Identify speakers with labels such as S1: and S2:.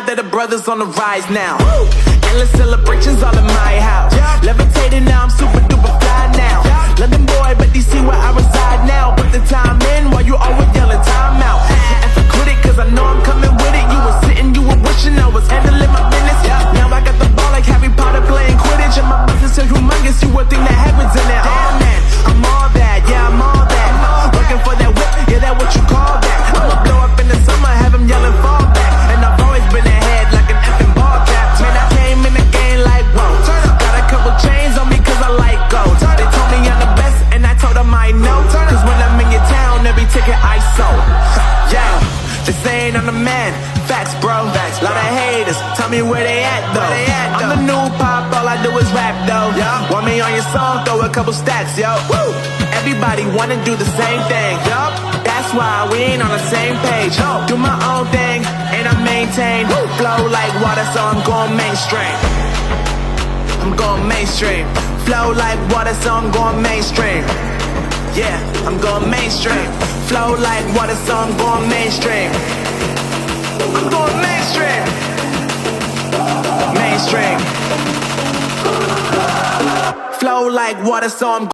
S1: That the brothers on the rise now. Woo! Endless celebrations all in my house. Yeah. Levitating now, I'm super duper fly now. Yeah. London boy, but DC where I reside now. Put the time in while you always yelling time out. And for quit it, cause I know I'm coming with it. You were sitting, you were wishing I was handling my business. Yeah. Now I got the ball like Harry Potter playing Quidditch. And my business is humongous, you would think that heaven's in it. Damn man, I'm all that, yeah I'm all that. Working for that whip, yeah that what you call that. I'ma blow up in the summer, have him yelling fall back. And I've always been ahead like an effing ball cap. Man, I came in the game like whoa. Got a couple chains on me cause I like gold. They told me I'm the best and I told them I know. Cause when I'm in your town, every ticket I sold. Yeah, they saying I'm the man. Facts bro, facts, lot of haters. Tell me where they at though. I'm the new pop, all I do is rap though. Want me on your song, throw a couple stacks, yo. Woo! Everybody wanna do the same thing, yup. That's why we ain't on the same page. Do my own thing, and I maintain. Flow like water, so I'm going mainstream. I'm going mainstream. Flow like water, so I'm going mainstream. Yeah, I'm going mainstream. Flow like water, so I'm going mainstream. I'm going mainstream. Mainstream. Flow like water, so I'm